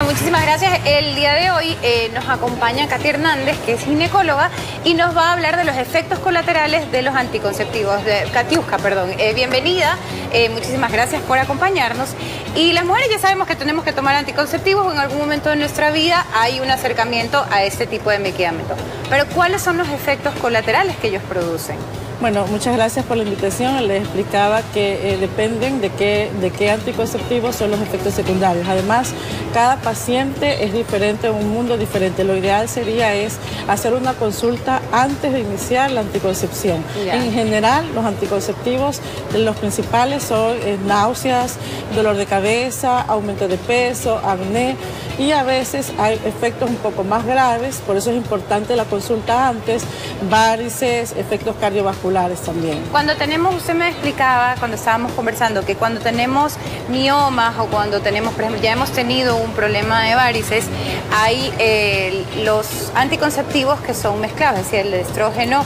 muchísimas gracias. El día de hoy nos acompaña Katy Hernández, que es ginecóloga, y nos va a hablar de los efectos colaterales de los anticonceptivos. Katiuska, perdón. Bienvenida. Muchísimas gracias por acompañarnos. Y las mujeres ya sabemos que tenemos que tomar anticonceptivos o en algún momento de nuestra vida hay un acercamiento a este tipo de medicamentos. Pero ¿cuáles son los efectos colaterales que ellos producen? Bueno, muchas gracias por la invitación. Les explicaba que dependen de qué anticonceptivos son los efectos secundarios. Además, cada paciente es diferente, un mundo diferente. Lo ideal sería hacer una consulta antes de iniciar la anticoncepción. En general, los anticonceptivos, los principales son náuseas, dolor de cabeza, aumento de peso, acné, y a veces hay efectos un poco más graves, por eso es importante la consulta antes, varices, efectos cardiovasculares también. Cuando tenemos, usted me explicaba cuando estábamos conversando que cuando tenemos miomas o cuando tenemos, por ejemplo, ya hemos tenido un problema de varices, hay los anticonceptivos que son mezclados, es decir, el estrógeno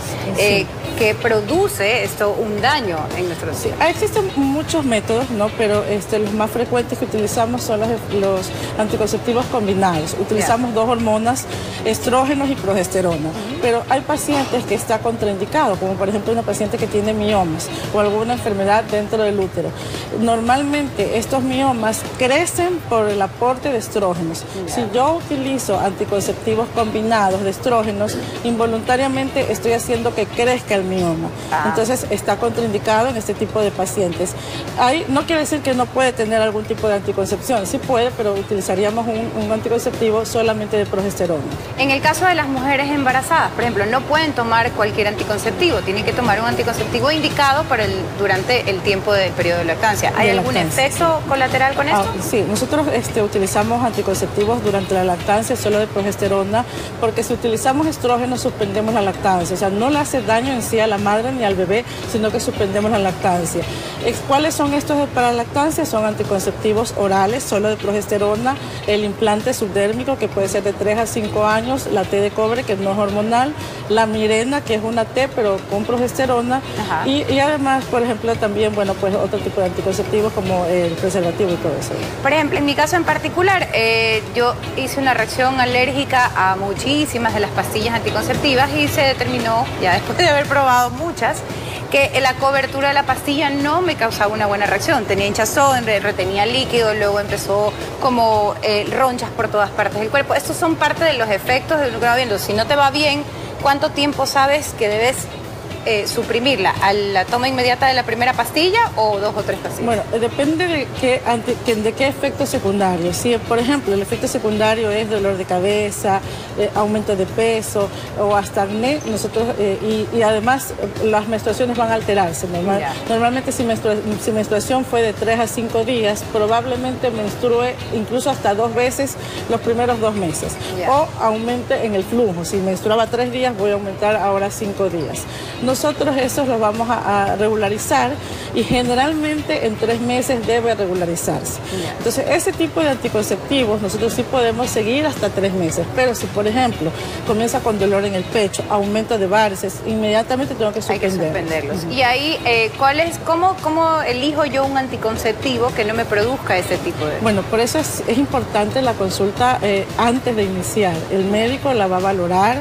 que produce un daño en nuestro sistema. Sí, existen muchos métodos, ¿no? Pero los más frecuentes que utilizamos son los anticonceptivos combinados. Utilizamos dos hormonas, estrógenos y progesterona. Pero hay pacientes que está contraindicado, como por ejemplo una paciente que tiene miomas o alguna enfermedad dentro del útero. Normalmente estos miomas crecen por el aporte de estrógenos. Si yo utilizo anticonceptivos combinados de estrógenos, involuntariamente estoy haciendo que crezca el mioma. Entonces está contraindicado en este tipo de pacientes. No quiere decir que no puede tener algún tipo de anticoncepción, sí puede, pero utilizaríamos un anticonceptivo solamente de progesterona. En el caso de las mujeres embarazadas, por ejemplo, no pueden tomar cualquier anticonceptivo, tienen que tomar un anticonceptivo indicado durante el tiempo del periodo de lactancia. ¿Hay algún efecto colateral con esto? Sí, nosotros utilizamos anticonceptivos durante la lactancia solo de progesterona, porque si utilizamos estrógeno suspendemos la lactancia, o sea, no le hace daño en sí a la madre ni al bebé, sino que suspendemos la lactancia. ¿Cuáles son estos para la lactancia? Son anticonceptivos orales, solo de progesterona, el implante subdérmico, que puede ser de 3 a 5 años, la T de cobre, que no es hormonal, la Mirena, que es una T, pero con progesterona, y además, por ejemplo, también, bueno, pues otro tipo de anticonceptivos como el preservativo y todo eso. Por ejemplo, en mi caso en particular, yo hice una reacción alérgica a muchísimas de las pastillas anticonceptivas y se determinó, ya después de haber probado muchas, que la cobertura de la pastilla no me causaba una buena reacción. Tenía hinchazón, retenía líquido, luego empezó como ronchas por todas partes del cuerpo. Estos son parte de los efectos de lo que va viendo. Si no te va bien, ¿cuánto tiempo sabes que debes suprimirla? ¿A la toma inmediata de la primera pastilla o 2 o 3 pastillas? Bueno, depende de qué efecto secundario. Si, por ejemplo, el efecto secundario es dolor de cabeza, aumento de peso o hasta acné, nosotros, y además las menstruaciones van a alterarse. Normalmente si menstruación fue de 3 a 5 días, probablemente menstrue incluso hasta 2 veces los primeros 2 meses. O aumente en el flujo. Si menstruaba 3 días, voy a aumentar ahora 5 días. Nosotros esos los vamos a regularizar y generalmente en 3 meses debe regularizarse. Entonces, ese tipo de anticonceptivos nosotros sí podemos seguir hasta 3 meses, pero si, por ejemplo, comienza con dolor en el pecho, aumento de varices, inmediatamente tengo que suspenderlos. Y ahí, ¿cómo elijo yo un anticonceptivo que no me produzca ese tipo de...? Bueno, por eso es importante la consulta antes de iniciar. El médico la va a valorar,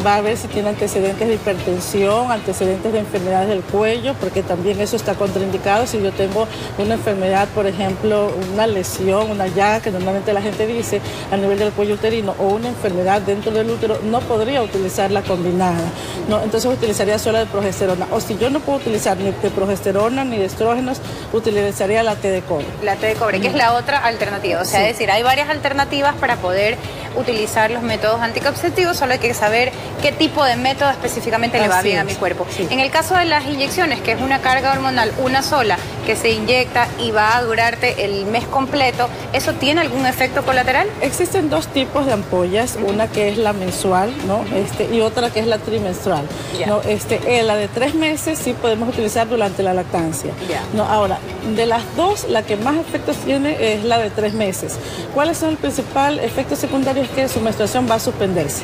va a ver si tiene antecedentes de hipertensión, antecedentes de enfermedades del cuello, porque también eso está contraindicado. Si yo tengo una enfermedad, por ejemplo, una lesión, una llaga, que normalmente la gente dice a nivel del cuello uterino, o una enfermedad dentro del útero, no podría utilizar la combinada, ¿no? Entonces utilizaría solo de progesterona. O si yo no puedo utilizar ni de progesterona ni de estrógenos, utilizaría la T de cobre. La T de cobre, que es la otra alternativa. O sea, es decir, hay varias alternativas para poder utilizar los métodos anticonceptivos, solo hay que saber qué tipo de método específicamente le va bien a mi cuerpo. En el caso de las inyecciones, que es una carga hormonal, una sola, que se inyecta y va a durarte el mes completo, ¿eso tiene algún efecto colateral? Existen 2 tipos de ampollas, una que es la mensual, ¿no? Y otra que es la trimenstrual. ¿No? La de 3 meses sí podemos utilizar durante la lactancia. ¿No? Ahora, de las 2, la que más efectos tiene es la de 3 meses. ¿Cuáles son el principal efecto secundario? Es que su menstruación va a suspenderse.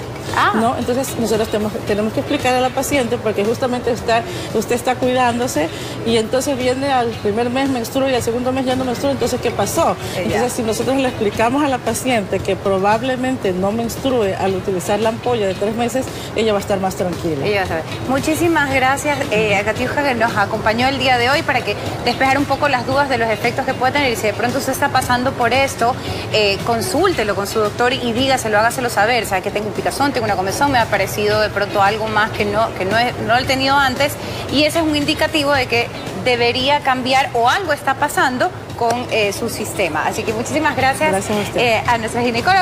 ¿no? Entonces nosotros tenemos que explicar a la paciente, porque justamente usted está cuidándose y entonces viene al primer mes menstrua y al segundo mes ya no menstrua, entonces ¿qué pasó? Entonces si nosotros le explicamos a la paciente que probablemente no menstrue al utilizar la ampolla de 3 meses, ella va a estar más tranquila. Ella va a saber. Muchísimas gracias a Catiuska, que nos acompañó el día de hoy para que despejar un poco las dudas de los efectos que puede tener, y si de pronto usted está pasando por esto, consúltelo con su doctor y dígaselo, hágaselo saber. Sabe que tengo un picazón, tengo una comezón, me ha parecido de pronto algo más que no lo he tenido antes, y ese es un indicativo de que debería cambiar o algo está pasando con su sistema. Así que muchísimas gracias, gracias a usted. A nuestra ginecóloga.